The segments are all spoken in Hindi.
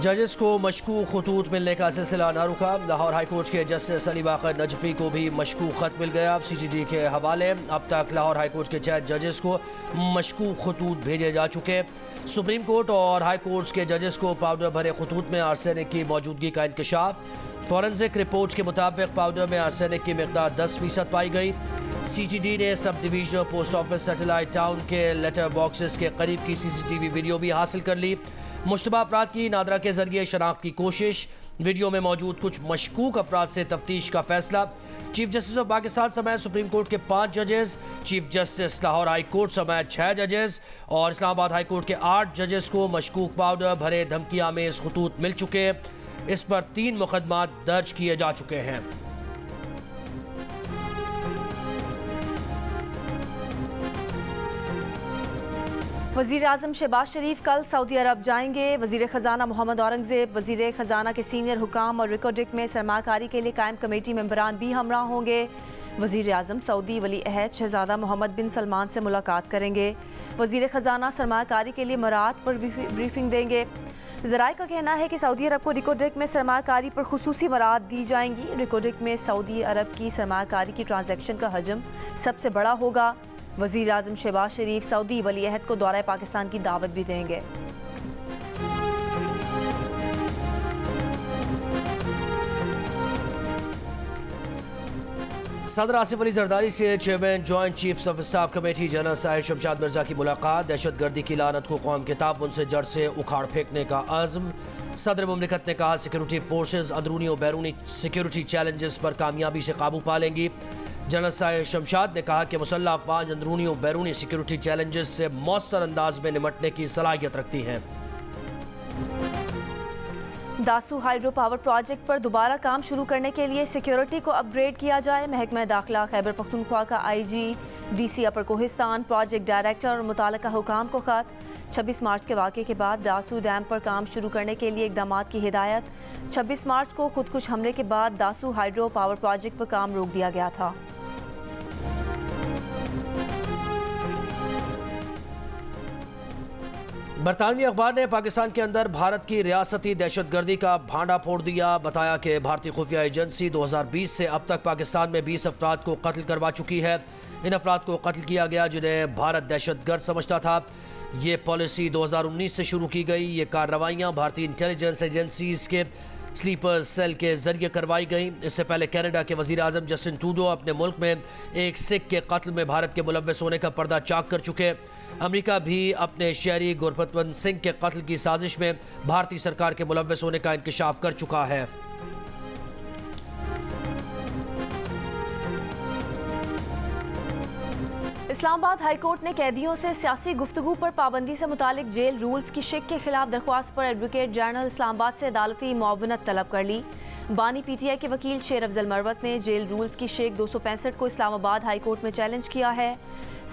जजेस को मशकूक खतूत मिलने का सिलसिला न रुका। लाहौर हाईकोर्ट के जस्टिस अली बाकर नजफी को भी मशकूक खत मिल गया। CGD के हवाले अब तक लाहौर हाईकोर्ट के 6 जजेस को मशकूक खतूत भेजे जा चुके। सुप्रीम कोर्ट और हाई कोर्ट के जजेस को पाउडर भरे खतूत में आर्सेनिक की मौजूदगी का इंकशाफ। फॉरेंसिक रिपोर्ट के मुताबिक पाउडर में आर्सेनिक की मिकदार 10% पाई गई। CGD ने सब divisional post office satellite town के लेटर बॉक्सेस के करीब की CCTV वीडियो भी हासिल कर ली। मुश्तबा अफराद की नादरा के जरिए शनाख्त की कोशिश। वीडियो में मौजूद कुछ मशकूक अफराद से तफ्तीश का फैसला। चीफ जस्टिस ऑफ पाकिस्तान समेत सुप्रीम कोर्ट के 5 जजेस, chief justice Lahore high court समेत 6 जजेस और इस्लामाबाद हाई कोर्ट के 8 जजेस को मशकूक पाउडर भरे धमकियां में खतूत मिल चुके। इस पर 3 मुकदमा दर्ज किए जा चुके हैं। वज़ीर आज़म शहबाज शरीफ कल सऊदी अरब जाएंगे। वज़ीर ख़जाना मोहम्मद औरंगज़ेब, वज़ीर ख़जाना के सीनियर हुकाम और रिकॉर्डिक में सरमाकारी के लिए कायम कमेटी मेंबरान भी हमरा होंगे। वज़ीर आज़म सऊदी वली अहद शहज़ादा मोहम्मद बिन सलमान से मुलाकात करेंगे। वज़ीर ख़जाना सरमाकारी के लिए मरात पर ब्रीफिंग देंगे। ज़राए का कहना है कि सऊदी अरब को रिकॉर्डिक में सरमाकारी पर खुसूसी मरात दी जाएंगी। रिकॉर्डिक में सऊदी अरब की सरमाकारी की ट्रांजैक्शन का हजम सबसे बड़ा होगा। वज़ीर आज़म शहबाज शरीफ सऊदी वली अहद को दौरा पाकिस्तान की दावत भी देंगे। सदर आसिफ अली जरदारी से chairman joint chiefs of staff committee general Sahib Shamshad Mirza की मुलाकात। दहशतगर्दी की लानत को कौम के ताबन से जड़ से उखाड़ फेंकने का अज़्म। सदर मुमलिकत ने कहा सिक्योरिटी फोर्सेज अंदरूनी और बैरूनी सिक्योरिटी चैलेंजेस पर कामयाबी से काबू पा लेंगी। जनरल साहिब शमशाद ने कहा कि मुसल्लह अफवाज अंदरूनी और बैरूनी सिक्योरिटी चैलेंजेस से मौसर अंदाज में निमटने की सलाहियत रखती हैं। दासू हाइड्रो पावर प्रोजेक्ट पर दोबारा काम शुरू करने के लिए सिक्योरिटी को अपग्रेड किया जाए। महकमा दाखिला खैबर पख्तूनख्वा का IG DC अपर कोहिस्तान प्रोजेक्ट डायरेक्टर और मुताल्लिका हुकाम को खत। 26 मार्च के वाक़े के बाद दासू डैम पर काम शुरू करने के लिए इक़दामात की हिदायत। 26 मार्च को खुदकुश हमले के बाद दासू हाइड्रो पावर प्रोजेक्ट पर काम रोक दिया गया था। बरतानवी अखबार ने पाकिस्तान के अंदर भारत की रियासती दहशतगर्दी का भांडा फोड़ दिया। बताया कि भारतीय खुफिया एजेंसी 2020 से अब तक पाकिस्तान में 20 अफराद को कत्ल करवा चुकी है। इन अफराद को कत्ल किया गया जिन्हें भारत दहशतगर्द समझता था। ये पॉलिसी 2019 से शुरू की गई। ये कार्रवाइयाँ भारतीय इंटेलिजेंस एजेंसीज के स्लीपर सेल के जरिए करवाई गई। इससे पहले कनाडा के वज़ीर आज़म जस्टिन ट्रूडो अपने मुल्क में एक सिख के कत्ल में भारत के मुलव्वस होने का पर्दा चाक कर चुके। अमेरिका भी अपने शहरी गुरबतवंत सिंह के कत्ल की साजिश में भारतीय सरकार के मुलव्वस होने का इंकशाफ कर चुका है। इस्लामाबाद हाई कोर्ट ने कैदियों से सियासी गुफ्तगू पर पाबंदी से मुतालिक जेल रूल्स की शिक के खिलाफ दरख्वास्त पर एडवोकेट जनरल इस्लामाबाद से अदालती मुआवनत तलब कर ली। बानी PTI के वकील शेर अफजल मरवत ने जेल रूल्स की शिक 265 को इस्लामाबाद हाई कोर्ट में चैलेंज किया है।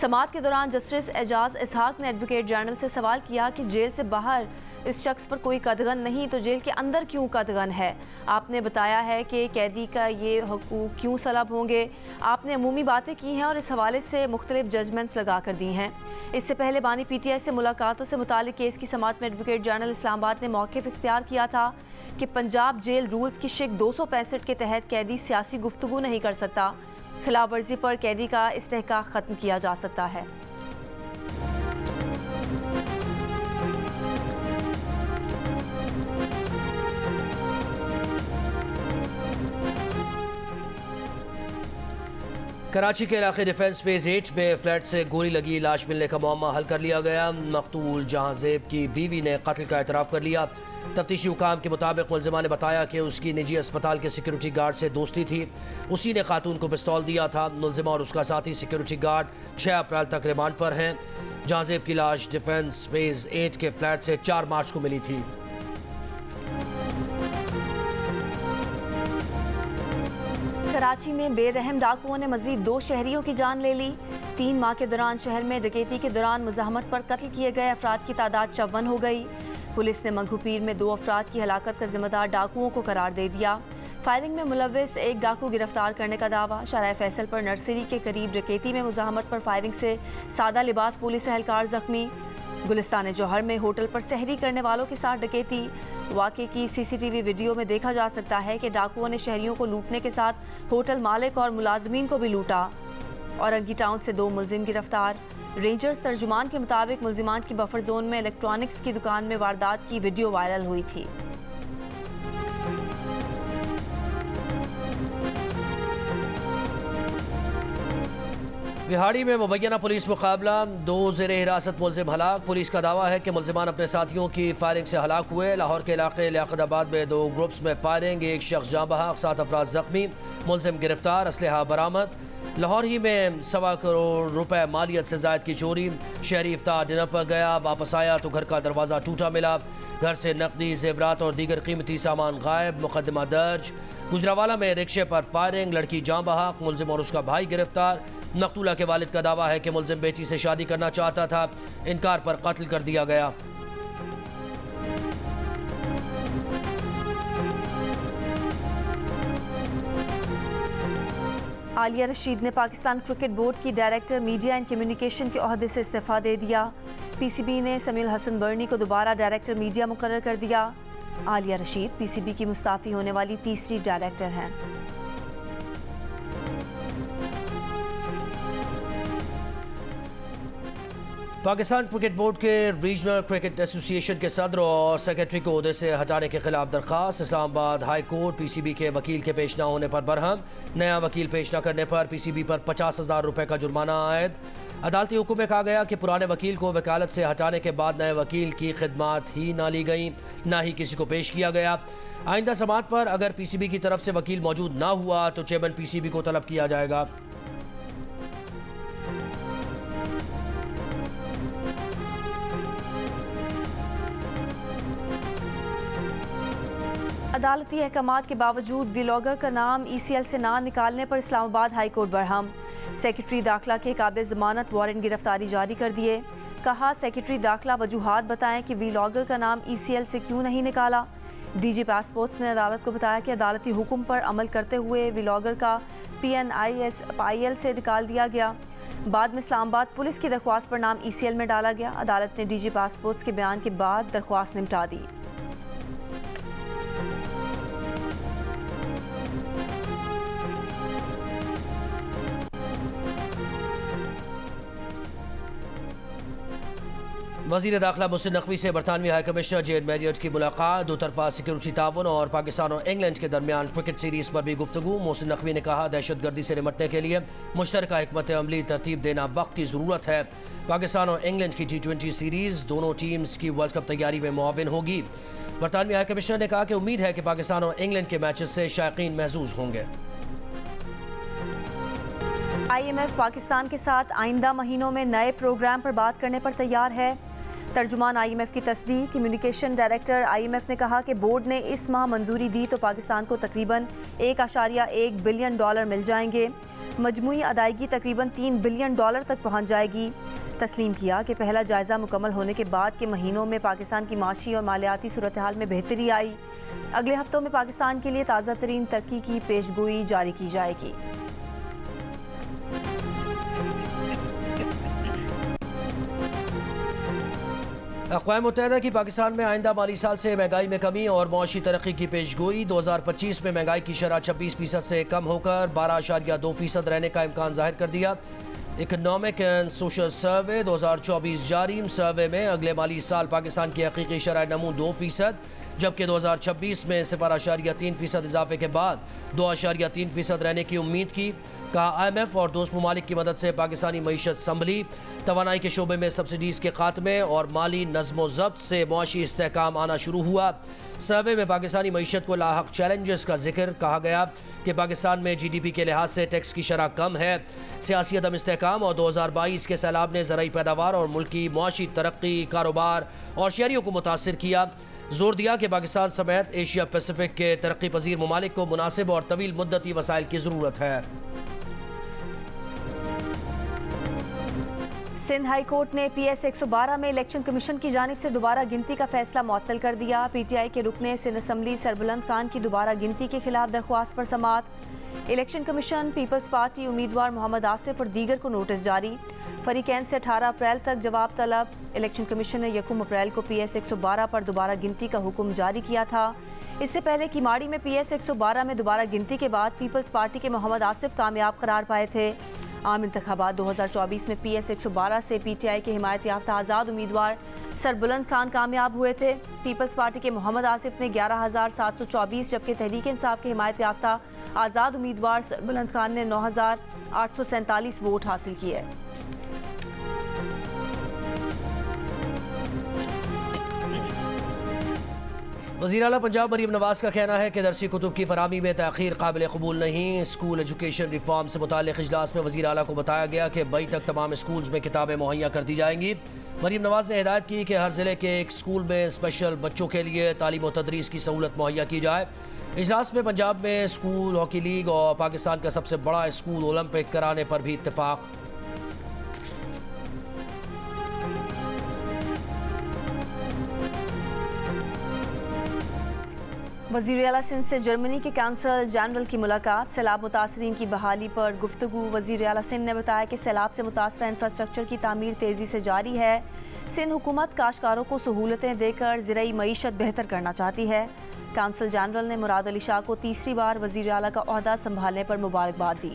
समाअत के दौरान जस्टिस एजाज इसहाक ने एडवोकेट जनरल से सवाल किया कि जेल से बाहर इस शख्स पर कोई कदगन नहीं तो जेल के अंदर क्यों कदगन है। आपने बताया है कि कैदी का ये हकूक क्यों सलब होंगे। आपने अमूमी बातें की हैं और इस हवाले से मुख्तलिफ जजमेंट्स लगा कर दी हैं। इससे पहले बानी PTI से मुलाकातों से मुतालिक केस की समाअत में एडवोकेट जनरल इस्लामाबाद ने मौक़िफ़ इख्तियार किया था कि पंजाब जेल रूल्स की शिक 265 के तहत कैदी सियासी गुफ्तगू नहीं कर सकता। खिलाफ वर्जी पर कैदी का इस्तेहकाक ख़त्म किया जा सकता है। कराची के इलाके डिफेंस फेज 8 में फ्लैट से गोली लगी लाश मिलने का मामला हल कर लिया गया। मकतूल जहांजेब की बीवी ने कत्ल का एतराफ़ कर लिया। तफ्तीशी हुकाम के मुताबिक मुलजिमा ने बताया कि उसकी निजी अस्पताल के सिक्योरिटी गार्ड से दोस्ती थी। उसी ने खातून को पिस्तौल दिया था। मुलजिमा और उसका साथी सिक्योरिटी गार्ड 6 अप्रैल तक रिमांड पर हैं। जहांजेब की लाश डिफेंस फेज 8 के फ्लैट से 4 मार्च को मिली थी। कराची में बेरहम डाकुओं ने मजीद 2 शहरियों की जान ले ली। 3 माह के दौरान शहर में डकैती के दौरान मुज़ाहमत पर कत्ल किए गए अफराद की तादाद 54 हो गई। पुलिस ने मंगूपीर में 2 अफराद की हलाकत का जिम्मेदार डाकुओं को करार दे दिया। फायरिंग में मुलव्वस एक डाकू गिरफ्तार करने का दावा। शाहराह फैसल पर नर्सरी के करीब डकैती में मुज़ाहमत पर फायरिंग से सादा लिबास पुलिस एहलकार जख्मी। गुलिस्तान जौहर में होटल पर सहरी करने वालों के साथ डकैती। वाक़े की सीसीटीवी वीडियो में देखा जा सकता है कि डाकुओं ने शहरियों को लूटने के साथ होटल मालिक और मुलाजमीन को भी लूटा। औरंगी टाउन से 2 मुलजिम गिरफ्तार। रेंजर्स तर्जुमान के मुताबिक मुलजिमान की बफर जोन में इलेक्ट्रॉनिक्स की दुकान में वारदात की वीडियो वायरल हुई थी। बिहाड़ी में मुबैना पुलिस मुकाबला, 2 ज़ेरे हिरासत मुलजिम हलाक। पुलिस का दावा है कि मुलजिमान अपने साथियों की फायरिंग से हलाक हुए। लाहौर के इलाके लियाकताबाद में 2 ग्रुप्स में फायरिंग, 1 शख्स जाँ बहक, 7 अफराद जख्मी, मुलजिम गिरफ्तार, असलहा बरामद। लाहौर ही में 1.25 करोड़ रुपए मालियत से जायद की चोरी। शहरी इफ्तार डिनर पर गया, वापस आया तो घर का दरवाज़ा टूटा मिला। घर से नकदी, जेवरात और दीगर कीमती सामान गायब। मुकदमा दर्ज। गुजरावाला में रिक्शे पर फायरिंग, लड़की जाँ बहक, मुलजिम और उसका भाई गिरफ्तार। मकतूला के वालिद का दावा है कि मुलजिम बेटी से शादी करना चाहता था, इनकार पर कत्ल कर दिया गया। आलिया रशीद ने पाकिस्तान क्रिकेट बोर्ड की डायरेक्टर मीडिया एंड कम्युनिकेशन के ओहदे से इस्तीफा दे दिया। पीसीबी ने समील हसन बर्नी को दोबारा डायरेक्टर मीडिया मुकर्रर कर दिया। आलिया रशीद पीसीबी की मुस्ताफी होने वाली तीसरी डायरेक्टर हैं। पाकिस्तान क्रिकेट बोर्ड के रीजनल क्रिकेट एसोसिएशन के सदर और सेक्रेटरी को ओहदे से हटाने के खिलाफ दरख्वास्त। इस्लामाबाद हाई कोर्ट पीसीबी के वकील के पेश न होने पर बरहम। नया वकील पेश न करने पर पीसीबी पर 50,000 रुपए का जुर्माना आयद। अदालती हुक्म में कहा गया कि पुराने वकील को वकालत से हटाने के बाद नए वकील की खिदमात ही ना ली गई, ना ही किसी को पेश किया गया। आइंदा समात पर अगर पीसीबी की तरफ से वकील मौजूद ना हुआ तो चेयरमैन पीसीबी को तलब किया जाएगा। अदालती अहकामात के बावजूद व्लॉगर का नाम ईसीएल से ना निकालने पर Islamabad high court Barham. Secretary दाखिला के काबिल ज़मानत वारंट गिरफ्तारी जारी कर दिए। कहा सेक्रेटरी दाखिला वजूहात बताएं कि व्लॉगर का नाम ईसीएल से क्यों नहीं निकाला। डीजी पासपोर्ट्स ने अदालत को बताया कि अदालती हुक्म पर अमल करते हुए व्लॉगर का PNISIL से निकाल दिया गया। बाद में इस्लामाबाद पुलिस की दरख्वास्त पर नाम ईसीएल में डाला गया। अदालत ने डीजी पासपोर्ट्स के बयान के बाद दरख्वास्त निपटा दी। वज़ीर दाखिला मोहसिन नकवी से बरतानवी हाई कमिश्नर जेन मैरियट की मुलाकात। 2 तरफा सिक्योरिटी ताउन और पाकिस्तान और इंग्लैंड के दरमियान क्रिकेट सीरीज़ पर भी गुफ्तगू। मोहसिन नकवी ने कहा दहशतगर्दी से निपटने के लिए मुश्तरका हिकमत अमली तरतीब देना वक्त की ज़रूरत है। पाकिस्तान और इंग्लैंड की T20 सीरीज़ दोनों टीम्स की वर्ल्ड कप तैयारी में मुआविन होगी। बरतानवी हाई कमिश्नर ने कहा कि उम्मीद है कि पाकिस्तान और इंग्लैंड के मैचेस से शायकीन महसूस होंगे। IMF पाकिस्तान के साथ आइंदा महीनों में नए प्रोग्राम पर बात करने पर तैयार है। तर्जुमान IMF की तस्दीक। कम्युनिकेशन डायरेक्टर IMF ने कहा कि बोर्ड ने इस माह मंजूरी दी तो पाकिस्तान को तकरीबन $1.1 बिलियन मिल जाएंगे। मजमूई अदायगी तकरीबन $3 बिलियन तक पहुंच जाएगी। तस्लीम किया कि पहला जायज़ा मुकम्मल होने के बाद के महीनों में पाकिस्तान की माशी और मालियाती सूरत हाल में बेहतरी आई। अगले हफ्तों में पाकिस्तान के लिए ताज़ा तरीन तरक्की की पेशगोई जारी की जाएगी। अक़वाम मुत्तहिदा की पाकिस्तान में आइंदा माली साल से महंगाई में कमी और मुआशी तरक्की की पेशगोई। 2025 में महंगाई की शरह 26% से कम होकर 12.2% रहने का इम्कान जाहिर कर दिया। इकनॉमिक एंड सोशल सर्वे 2024 जारी। सर्वे में अगले माली साल पाकिस्तान की हकीकी शरह नमू 2%, जबकि 2026 में 0.3% इजाफे के बाद 2.3% रहने की उम्मीद की। कहा IMF और दोस्त ममालिक की मदद से पाकिस्तानी मईशत संभली। तवानाई के शोबे में सब्सिडीज़ के खात्मे और माली नज़्म ज़ब्त से मुआशी इस्तेहकाम आना शुरू हुआ। सर्वे में पाकिस्तानी मईशत को लाहक चैलेंजेस का जिक्र। कहा गया कि पाकिस्तान में GDP के लिहाज से टैक्स की शरह कम है। सियासी अदम इस्तेहकाम और 2022 के सैलाब ने ज़राई पैदावार और मुल्की मुआशी तरक्की, कारोबार और शहरियों को मुतासिर किया। जोर दिया कि पाकिस्तान समेत एशिया पैसिफिक के तरक्की पजीर ममालिक को मुनासिब और तवील मुद्दती वसाइल की ज़रूरत है। सिंध हाई कोर्ट ने PS 112 में इलेक्शन कमीशन की जानिब से दोबारा गिनती का फैसला मुअत्तल कर दिया। PTI के रुकने सिंध असम्बली सरबुलंद खान की दोबारा गिनती के खिलाफ दरख्वास्त पर समाअत। इलेक्शन कमीशन, पीपल्स पार्टी उम्मीदवार मोहम्मद आसिफ और दीगर को नोटिस जारी। फरीकैन से 18 अप्रैल तक जवाब तलब। इलेक्शन कमीशन ने 1 अप्रैल को PS 112 पर दोबारा गिनती का हुक्म जारी किया था। इससे पहले किमाड़ी में PS 112 में दोबारा गिनती के बाद पीपल्स पार्टी के मोहम्मद आसिफ कामयाब करार पाए थे। आम इंतखाबात 2024 में PS 112 से PTI के हिमायत याफ्ता आज़ाद उम्मीदवार सरबुलंद खान कामयाब हुए थे। पीपल्स पार्टी के मोहम्मद आसिफ ने 11,724 जबकि तहरीक इंसाफ के हिमायत याफ्ता आज़ाद उम्मीदवार सरबुलंद खान ने 9,847 वोट हासिल किए। वज़ीर आला पंजाब मरीम नवाज़ का कहना है कि दरसी कुतुब की फरामी में तअख़ीर काबिल कबूल नहीं। स्कूल एजुकेशन रिफॉर्म से मुताल्लिक़ इजलास में वज़ीर आला को बताया गया कि मई तक तमाम स्कूल्स में किताबें मुहैया कर दी जाएंगी। मरीम नवाज़ ने हिदायत की कि हर ज़िले के एक स्कूल में स्पेशल बच्चों के लिए तालीम व तदरीस की सहूलत मुहैया की जाए। इजलास में पंजाब में स्कूल हॉकी लीग और पाकिस्तान का सबसे बड़ा स्कूल ओलंपिक कराने पर भी इत्तेफाक। वज़ीर आला सिंध से जर्मनी के काउंसल जनरल की मुलाकात। सैलाब मुतासरीन की बहाली पर गुफ्तगू। वज़ीर आला सिंध ने बताया कि सैलाब से मुतासरा इंफ्रास्ट्रक्चर की तामीर तेज़ी से जारी है। सिंध हुकूमत काश्तकारों को सहूलतें देकर ज़राई मईशत बेहतर करना चाहती है। काउंसल जनरल ने मुराद अली शाह को तीसरी बार वज़ीर आला का ओहदा संभालने पर मुबारकबाद दी।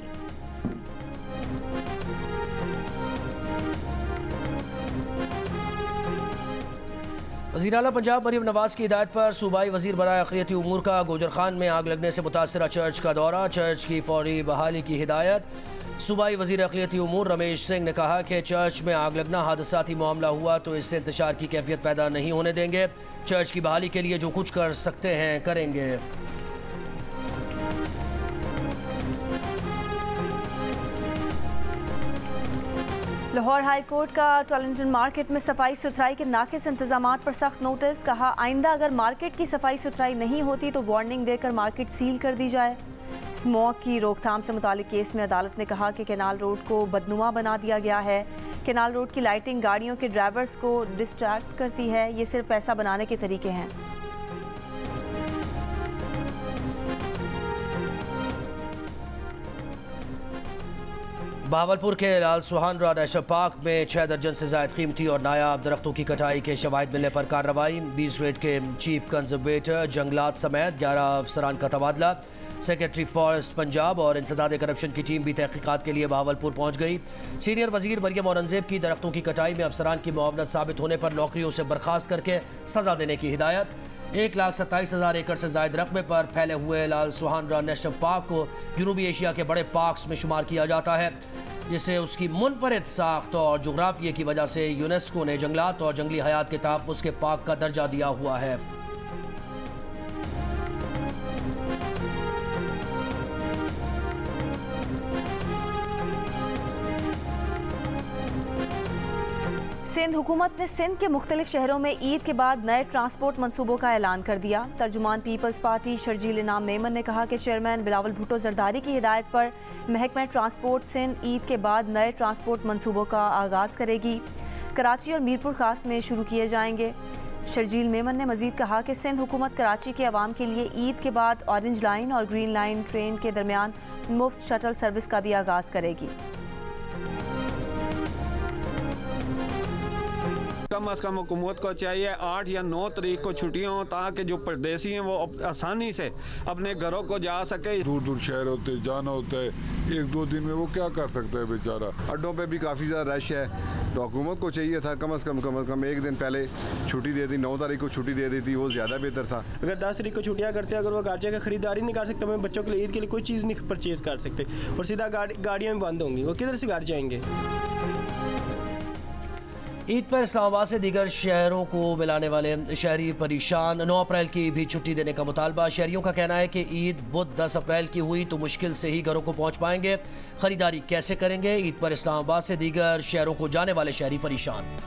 वज़ीर आला पंजाब मरीम नवाज़ की हिदायत पर सूबाई वज़ीर बराए अक़लियती उमूर का गोजर खान में आग लगने से मुतासरा चर्च का दौरा। चर्च की फौरी बहाली की हिदायत। सूबाई वज़ीर अक़लियती उमूर रमेश सिंह ने कहा कि चर्च में आग लगना हादसाती मामला हुआ तो इससे इंतशार की कैफियत पैदा नहीं होने देंगे। चर्च की बहाली के लिए जो कुछ कर सकते हैं करेंगे। लाहौर हाई कोर्ट का टॉलिंगटन मार्केट में सफाई सुथराई के नाकिस इंतजामात पर सख्त नोटिस। कहा आइंदा अगर मार्केट की सफाई सुथराई नहीं होती तो वार्निंग देकर मार्केट सील कर दी जाए। स्मोक की रोकथाम से मुतालिक केस में अदालत ने कहा कि कैनाल रोड को बदनुमा बना दिया गया है। कैनाल रोड की लाइटिंग गाड़ियों के ड्राइवर्स को डिस्ट्रैक्ट करती है। ये सिर्फ पैसा बनाने के तरीके हैं। बहावलपुर के लाल सुहानरा नेशनल पार्क में 6 दर्जन से ज़ायद कीमती और नायाब दरख्तों की कटाई के शवाहिद मिलने पर कार्रवाई। 20 ग्रेड के चीफ कंजर्वेटर जंगलात समेत 11 अफसरान का तबादला। सेक्रेटरी फॉरेस्ट पंजाब और इंसदाद करप्शन की टीम भी तहकीकात के लिए बहावलपुर पहुंच गई। सीनियर वजीर मरियम औरंगजेब की दरख्तों की कटाई में अफसरान की मुआवनत साबित होने पर नौकरियों से बर्खास्त करके सजा देने की हिदायत। 1,27,000 एकड़ से ज़ायद रकबे पर फैले हुए लाल सुहानरा नेशनल पार्क को जनूबी एशिया के बड़े पार्क्स में शुमार किया जाता है, जिसे उसकी मुनफरिद साख्त और जोग्राफिए की वजह से यूनेस्को ने जंगलात और जंगली हयात के तहफ़्फ़ुज़ के पार्क का दर्जा दिया हुआ है। सिंध हुकूमत ने सिंध के मुख्तलिफ शहरों में ईद के बाद नए ट्रांसपोर्ट मंसूबों का ऐलान कर दिया। तर्जुमान पीपल्स पार्टी शर्जील इनाम मेमन ने कहा कि चेयरमैन बिलावल भुट्टो जरदारी की हिदायत पर महकमा ट्रांसपोर्ट सिंध ईद के बाद नए ट्रांसपोर्ट मंसूबों का आगाज़ करेगी। कराची और मीरपुर खास में शुरू किए जाएंगे। शर्जील मेमन ने मजीद कहा कि सिंध हुकूमत कराची के अवाम के लिए ईद के बाद ऑरेंज लाइन और ग्रीन लाइन ट्रेन के दरमियान मुफ्त शटल सर्विस का भी आगाज़ करेगी। कम अज़ कम हुकूमत को चाहिए 8 या 9 तारीख को छुट्टियाँ हों ताकि जो परदेसी हैं वो आसानी से अपने घरों को जा सके। दूर दूर शहर होते जाना होता है, 1-2 दिन में वो क्या कर सकता है बेचारा। अड्डों पे भी काफ़ी ज़्यादा रश है, तो हुकूमत को चाहिए था कम से कम 1 दिन पहले छुट्टी दे दी, 9 तारीख को छुट्टी दे दी थी, वो ज़्यादा बेहतर था। अगर 10 तारीख को छुट्टियाँ करते, अगर वो घर जाकर खरीदारी नहीं कर सकते, बच्चों के लिए ईद के लिए कोई चीज़ नहीं परचेज़ कर सकते और सीधा गाड़ियाँ बंद होंगी, वो किधर से घर जाएंगे। ईद पर इस्लामाबाद से दीगर शहरों को मिलाने वाले शहरी परेशान। 9 अप्रैल की भी छुट्टी देने का मुतालबा। शहरियों का कहना है कि ईद बुध 10 अप्रैल की हुई तो मुश्किल से ही घरों को पहुंच पाएंगे, खरीदारी कैसे करेंगे। ईद पर इस्लामाबाद से दीगर शहरों को जाने वाले शहरी परेशान।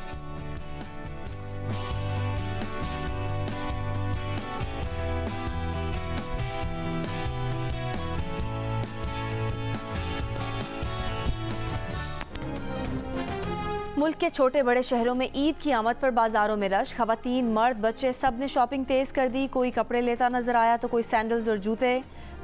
मुल्क के छोटे बड़े शहरों में ईद की आमद पर बाजारों में रश। खवातीन, मर्द, बच्चे सब ने शॉपिंग तेज़ कर दी। कोई कपड़े लेता नजर आया तो कोई सैंडल्स और जूते।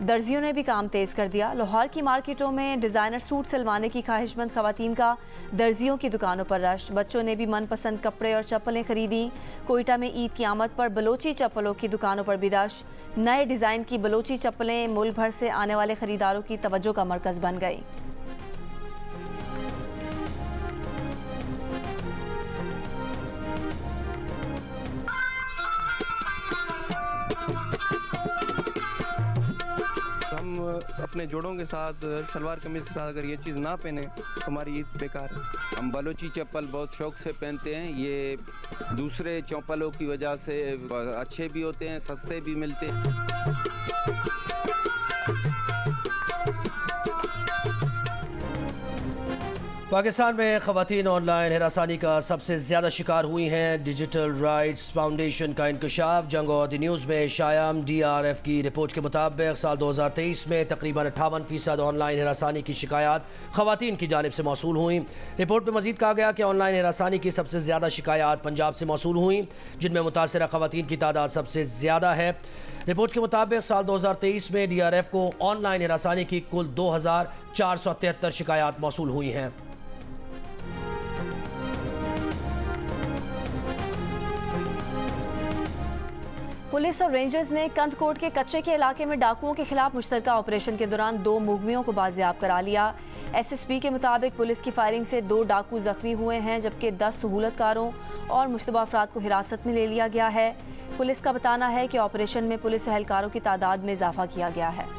दर्जियों ने भी काम तेज़ कर दिया। लाहौर की मार्केटों में डिज़ाइनर सूट सिलवाने की ख्वाहिशमंद खवातीन का दर्जियों की दुकानों पर रश। बच्चों ने भी मनपसंद कपड़े और चप्पलें खरीदी। कोयटा में ईद की आमद पर बलोची चप्पलों की दुकानों पर भी रश। नए डिज़ाइन की बलोची चप्पलें मुल्क भर से आने वाले खरीदारों की तवज्जो का मरकज़ बन गई। अपने जोड़ों के साथ सलवार कमीज के साथ अगर ये चीज़ ना पहने तो हमारी ईद बेकार है। हम बलोची चप्पल बहुत शौक से पहनते हैं। ये दूसरे चप्पलों की वजह से अच्छे भी होते हैं, सस्ते भी मिलते हैं। पाकिस्तान में खवातीन ऑनलाइन हिरासानी का सबसे ज़्यादा शिकार हुई हैं। डिजिटल राइट्स फाउंडेशन का इंकशाफ जंग और द न्यूज़ में शायाम DRF की रिपोर्ट के मुताबिक साल 2023 में तकरीबन 58% ऑनलाइन हिरासानी की शिकायत खवातीन की जानिब से मौसूल हुई। रिपोर्ट में मजीद कहा गया कि ऑनलाइन हिरासानी की सबसे ज़्यादा शिकायत पंजाब से मौसूल हुई, जिनमें मुतासरा खवातीन की तादाद सबसे ज़्यादा है। रिपोर्ट के मुताबिक साल 2023 में DRF को ऑनलाइन हिरासानी की कुल 2473 शिकायत मौसूल हुई हैं। पुलिस और रेंजर्स ने कंदकोट के कच्चे के इलाके में डाकुओं के खिलाफ मुश्तरका ऑपरेशन के दौरान 2 मुगवियों को बाजियाब करा लिया। SSP के मुताबिक पुलिस की फायरिंग से 2 डाकू जख्मी हुए हैं, जबकि 10 सहूलतकारों और मुश्तबा अफराद को हिरासत में ले लिया गया है। पुलिस का बताना है कि ऑपरेशन में पुलिस एहलकारों की तादाद में इजाफा किया गया है।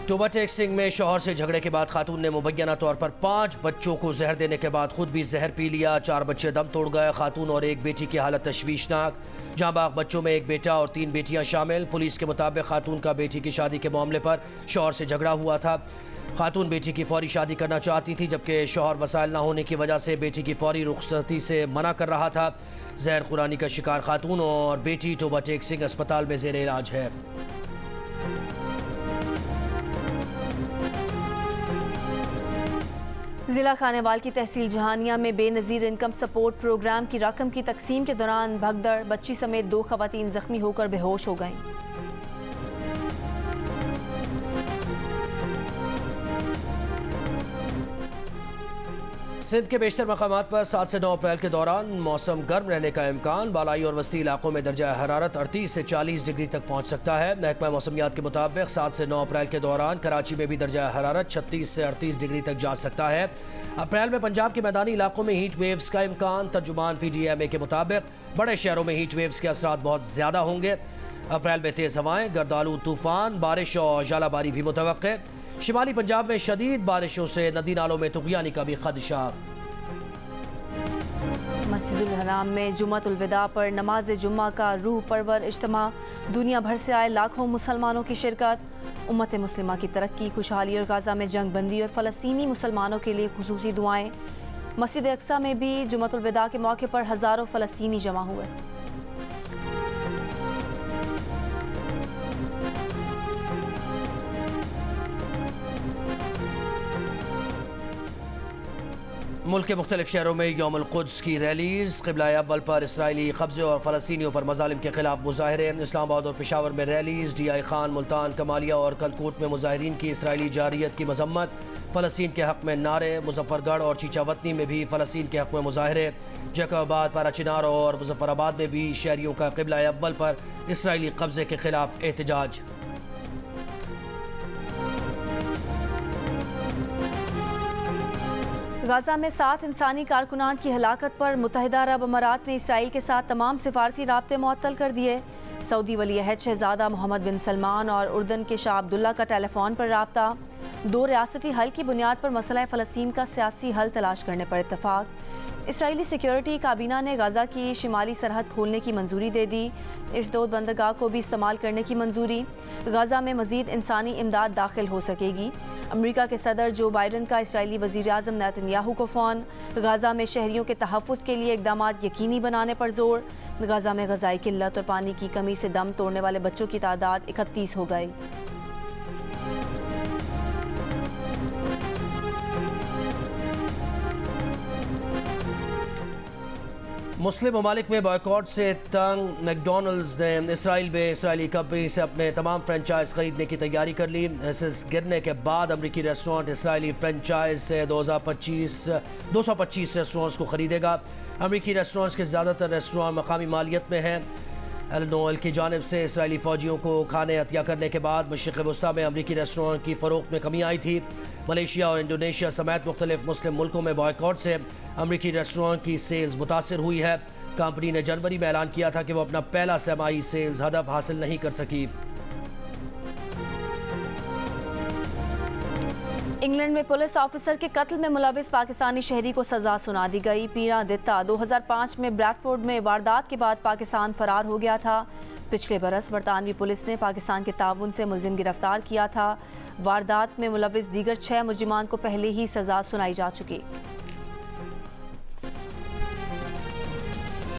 टोबा टेक सिंह में शौहर से झगड़े के बाद खातून ने मुबैना तौर पर 5 बच्चों को जहर देने के बाद खुद भी जहर पी लिया। 4 बच्चे दम तोड़ गए। खातून और एक बेटी की हालत तशवीशनाक। जहां बाग बच्चों में एक बेटा और 3 बेटियां शामिल। पुलिस के मुताबिक खातून का बेटी की शादी के मामले पर शौहर से झगड़ा हुआ था। खातून बेटी की फौरी शादी करना चाहती थी, जबकि शौहर वसाइल न होने की वजह से बेटी की फौरी रुखसती से मना कर रहा था। जहर खुरानी का शिकार खातून और बेटी टोबा टेक सिंह अस्पताल में जेर इलाज है। जिला खानेवाल की तहसील जहानिया में बेनज़ीर इनकम सपोर्ट प्रोग्राम की रकम की तकसीम के दौरान भगदड़। बच्ची समेत 2 खवातीन जख्मी होकर बेहोश हो गईं। सिंध के बेशतर मकामात पर 7 से 9 अप्रैल के दौरान मौसम गर्म रहने का इम्कान। बालाई और वस्ती इलाकों में दर्जा हरारत 38 से 40 डिग्री तक पहुँच सकता है। महकमा मौसमियात के मुताबिक 7 से 9 अप्रैल के दौरान कराची में भी दर्जा हरारत 36 से 38 डिग्री तक जा सकता है। अप्रैल में पंजाब के मैदानी इलाकों में हीट वेव्स का इम्कान। तर्जुमान PDMA के मुताबिक बड़े शहरों में हीट वेव्स के असरात बहुत ज़्यादा होंगे। अप्रैल में तेज़ हवाएं, गर्दालू तूफान, बारिश और जालाबारी भी मुतवक्के। शिमाली पंजाब में शदीद बारिशों से नदी नालों में तुग़यानी का भी खदशा। मस्जिदुल हराम में जुम्मतुल विदा पर नमाज जुम्मा का रूह परवर इज्तिमा। दुनिया भर से आए लाखों मुसलमानों की शिरकत। उम्मत मुस्लिमा की तरक्की, खुशहाली और गाज़ा में जंग बंदी और फ़लस्तीनी मुसलमानों के लिए खुसूसी दुआएं। मस्जिद अक्सा में भी जुम्मतुल विदा के मौके पर हज़ारों फ़लस्तीनी जमा हुए। मुल्क के मुख्तलिफ शहरों में यौमुल कुद्स की रैलीज़। क़िबला-ए अव्वल पर इसराइली कब्ज़े और फ़लस्तीनियों पर मज़ालिम के खिलाफ मुज़ाहरे। इस्लामाबाद और पेशावर में रैलीज़। DI खान, मुल्तान, कमालिया और कंदकोट में मुज़ाहिरीन की इसराइली जारियत की मज़म्मत। फ़लस्तीन के हक़ में नारे। मुज़फ़्फ़रगढ़ और चीचावतनी में भी फ़लस्तीन के हक़ में मुज़ाहरे। जैकबाबाद, पाराचिनार और मुज़फ़्फ़राबाद में भी शहरियों का क़िबला-ए अव्वल पर इसराइली कब्ज़े के खिलाफ एहतजाज। गाज़ा में 7 इंसानी कारकुनान की हलाकत पर मुत्तहिदा अरब अमारात ने इसराइल के साथ तमाम सिफारती राब्ते मुअत्तल कर दिए। सऊदी वली-अहद शहज़ादा मोहम्मद बिन सलमान और उर्दन के शाह अब्दुल्ला का टेलीफोन पर राब्ता। 2 रियासती हल की बुनियाद पर मसला फ़लस्तीन का सियासी हल तलाश करने पर इत्तफाक। इसराइली सिक्योरिटी काबीना ने गाज़ा की शिमाली सरहद खोलने की मंजूरी दे दी। इश्दोद बंदरगाह को भी इस्तेमाल करने की मंजूरी। गाज़ा में मज़ीद इंसानी इमदाद दाखिल हो सकेगी। अमेरिका के सदर जो बाइडन का इसराइली वज़ीर-ए-आज़म नेतन्याहू को फ़ोन। गाज़ा में शहरियों के तहफ़्फ़ुज़ के लिए इक़दाम यकीनी बनाने पर जोर। गाज़ा में ग़ज़ाई किल्लत और पानी की कमी से दम तोड़ने वाले बच्चों की तादाद 31 हो गई। मुस्लिम ममालिक में बॉयकॉट से तंग मैकडॉनल्ड्स ने इसराइल में इसराइली कंपनी से अपने तमाम फ्रेंचाइज खरीदने की तैयारी कर ली। हिस्सेस गिरने के बाद अमरीकी रेस्टोरेंट इसराइली फ्रेंचाइज से 225 रेस्टोरेंट्स को खरीदेगा। अमरीकी रेस्टोरेंट्स के ज़्यादातर रेस्टोरेंट मकामी मालियत में हैं। एलनोएल की जानिब से इसराइली फ़ौजियों को खाने अतिया करने के बाद मशरिक़ वस्ता में अमरीकी रेस्टोरेंट की फ़रोख्त में कमी आई थी। मलेशिया और इंडोनेशिया समेत मुख्तलिफ मुस्लिम मुल्कों में बॉयकॉट से अमरीकी रेस्टोरेंट की सेल्स मुतासर हुई है। कंपनी ने जनवरी में ऐलान किया था कि वो अपना पहला सेमाई सेल्स हदफ हासिल नहीं कर सकी। इंग्लैंड में पुलिस ऑफिसर के कत्ल में मुलविस पाकिस्तानी शहरी को सजा सुना दी गई। पीरा दित्ता 2005 में ब्रैडफोर्ड में वारदात के बाद पाकिस्तान फरार हो गया था। पिछले बरस बरतानवी पुलिस ने पाकिस्तान के ताउन से मुलजिम गिरफ्तार किया था। वारदात में मुलविस दीगर 6 मुजरिमान को पहले ही सजा सुनाई जा चुकी।